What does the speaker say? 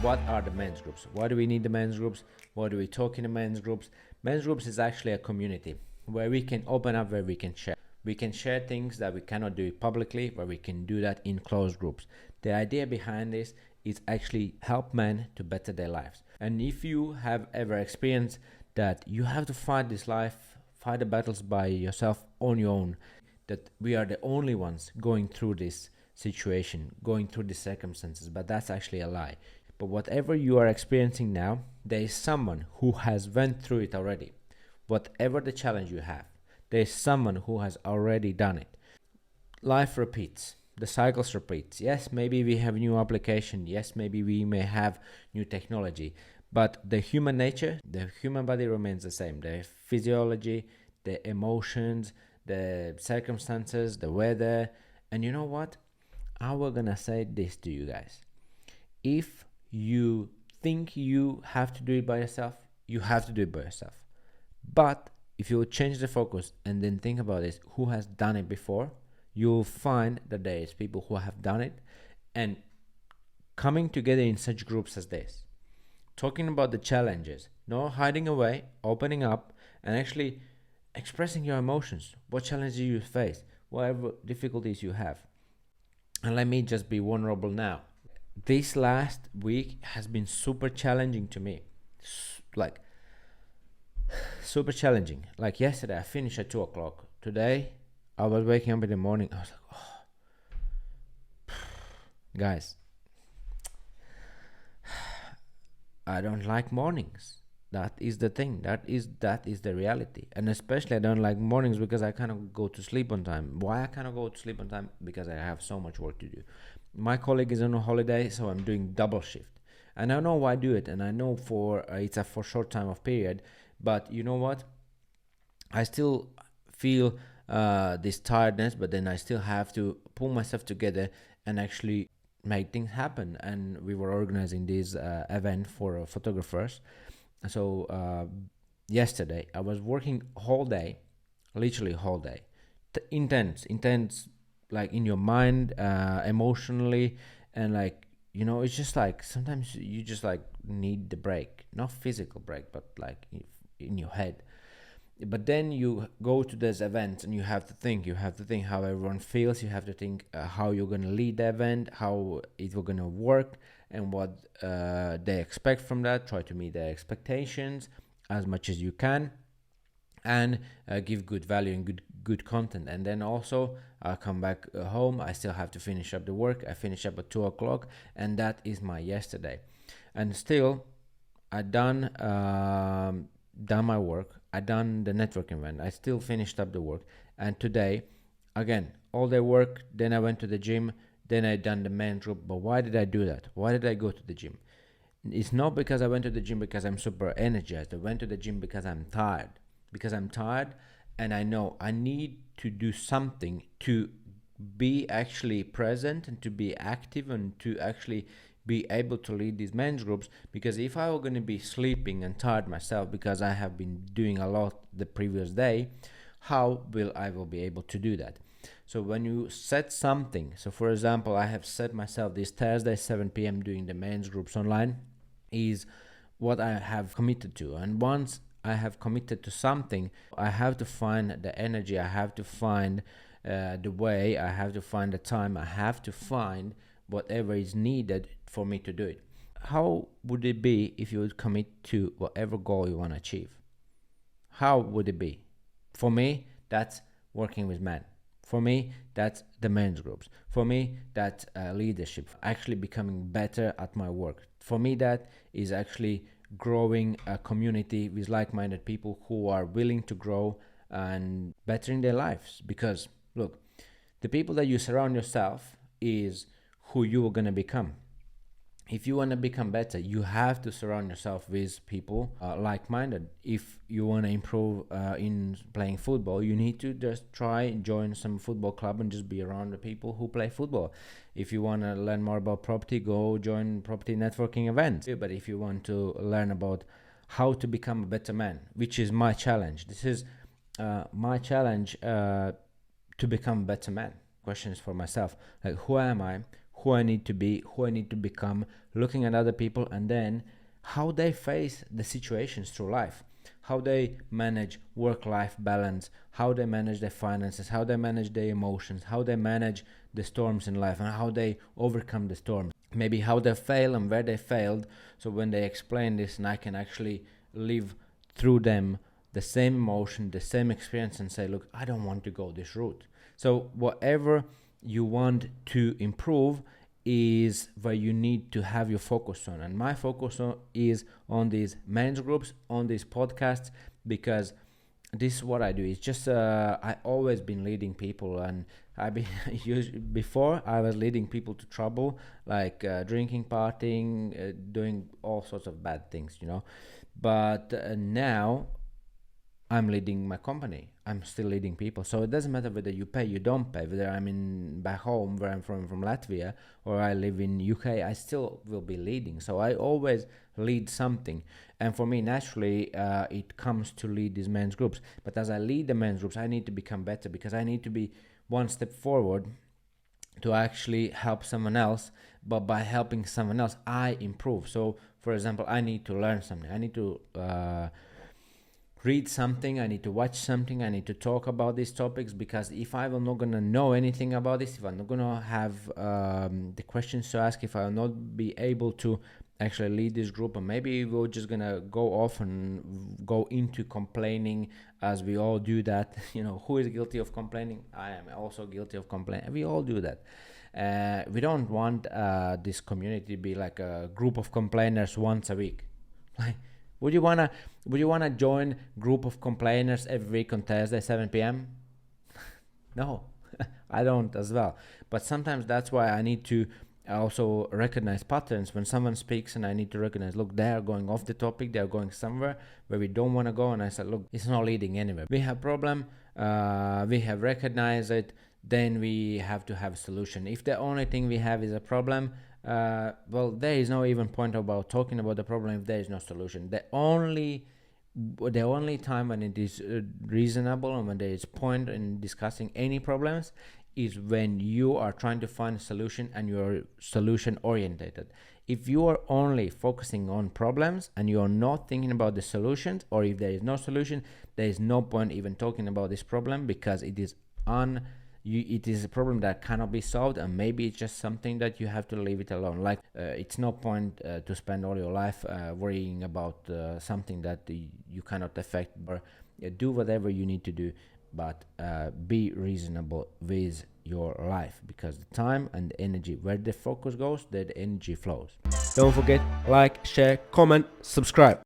what are the men's groups? Why do we need the men's groups? What do we talk in the men's groups? Men's groups is actually a community where we can open up, where we can share. We can share things that we cannot do publicly, where we can do that in closed groups. The idea behind this is actually help men to better their lives. And if you have ever experienced that you have to fight this life, fight the battles by yourself on your own, that we are the only ones going through this situation, going through these circumstances, but that's actually a lie. But whatever you are experiencing now, there is someone who has went through it already. Whatever the challenge you have, there is someone who has already done it. Life repeats. The cycles repeats. Yes, maybe we have new application. Yes, maybe we may have new technology. But the human nature, the human body remains the same. The physiology, the emotions, the circumstances, the weather. And you know what? I was gonna say this to you guys. If you think you have to do it by yourself, you have to do it by yourself. But if you change the focus and then think about this, who has done it before, you'll find that there is people who have done it, and coming together in such groups as this, talking about the challenges, not hiding away, opening up, and actually expressing your emotions, what challenges you face, whatever difficulties you have. And let me just be vulnerable now. This last week has been super challenging to me. Like, super challenging. Like yesterday, I finished at 2 o'clock. Today, I was waking up in the morning. I was like, oh. Guys, I don't like mornings. That is the thing. That is the reality. And especially I don't like mornings because I cannot go to sleep on time. Why I cannot go to sleep on time? Because I have so much work to do. My colleague is on a holiday, so I'm doing double shift. And I know why I do it. And I know it's a for short time of period. But you know what? I still feel this tiredness, but then I still have to pull myself together and actually make things happen. And we were organizing this event for photographers. So yesterday I was working whole day, literally whole day, intense, like in your mind, emotionally, and like, you know, it's just like sometimes you just like need the break, not physical break, but like in your head. But then you go to this event and you have to think how everyone feels. You have to think how you're going to lead the event, how it will going to work, and what they expect from that. Try to meet their expectations as much as you can, and give good value and good content. And then also I come back home. I still have to finish up the work. I finish up at 2 o'clock, and that is my yesterday. And still, I done my work. I done the networking event. I still finished up the work. And today, again, all the work. Then I went to the gym. Then I done the men's group. But why did I do that? Why did I go to the gym? It's not because I went to the gym because I'm super energized. I went to the gym because I'm tired. Because I'm tired, and I know I need to do something to be actually present and to be active and to actually be able to lead these men's groups. Because if I were going to be sleeping and tired myself because I have been doing a lot the previous day, how will I be able to do that? So when you set something, so for example, I have set myself this Thursday 7 p.m. doing the men's groups online, is what I have committed to. And once I have committed to something, I have to find the energy, I have to find the way, I have to find the time, I have to find whatever is needed for me to do it. How would it be if you would commit to whatever goal you want to achieve? How would it be? For me, that's working with men. For me, that's the men's groups. For me, that's leadership, actually becoming better at my work. For me, that is actually growing a community with like-minded people who are willing to grow and bettering their lives. Because look, the people that you surround yourself is who you are going to become. If you want to become better, you have to surround yourself with people like-minded. If you want to improve in playing football, you need to just try and join some football club and just be around the people who play football. If you want to learn more about property, go join property networking events. But if you want to learn about how to become a better man, which is my challenge, this is my challenge to become a better man. Questions for myself, like who am I? who I need to be, who I need to become, looking at other people, and then how they face the situations through life, how they manage work-life balance, how they manage their finances, how they manage their emotions, how they manage the storms in life, and how they overcome the storms. Maybe how they fail and where they failed. So when they explain this, and I can actually live through them the same emotion, the same experience, and say, look, I don't want to go this route. So whatever you want to improve is where you need to have your focus on, and my focus is on these men's groups, on these podcasts, because this is what I do. It's just I always been leading people, and I've been before I was leading people to trouble, like drinking, partying, doing all sorts of bad things, but now I'm leading my company. I'm still leading people. So it doesn't matter whether you pay, you don't pay, whether I'm in back home where I'm from Latvia, or I live in UK, I still will be leading. So I always lead something. And for me, naturally, it comes to lead these men's groups. But as I lead the men's groups, I need to become better, because I need to be one step forward to actually help someone else. But by helping someone else, I improve. So, for example, I need to learn something. I need to read something, I need to watch something, I need to talk about these topics, because if I will not gonna know anything about this, if I'm not gonna have the questions to ask, if I will not be able to actually lead this group, and maybe we're just gonna go off and go into complaining, as we all do that. Who is guilty of complaining? I am also guilty of complaining. We all do that. We don't want this community to be like a group of complainers once a week. Like, Would you wanna join group of complainers every week on Thursday 7 p.m.? No, I don't as well. But sometimes that's why I need to also recognize patterns when someone speaks, and I need to recognize, look, they are going off the topic, they are going somewhere where we don't want to go, and I said, look, it's not leading anywhere. We have problem, we have recognized it, then we have to have a solution. If the only thing we have is a problem, well, there is no even point about talking about the problem if there is no solution. The only time when it is reasonable and when there is point in discussing any problems is when you are trying to find a solution and you're solution orientated. If you are only focusing on problems and you're not thinking about the solutions, or if there is no solution, there is no point even talking about this problem, because it is it is a problem that cannot be solved, and maybe it's just something that you have to leave it alone. Like it's no point to spend all your life worrying about something that you cannot affect, or do whatever you need to do, but be reasonable with your life, because the time and the energy, where the focus goes, there the energy flows. Don't forget, like, share, comment, subscribe.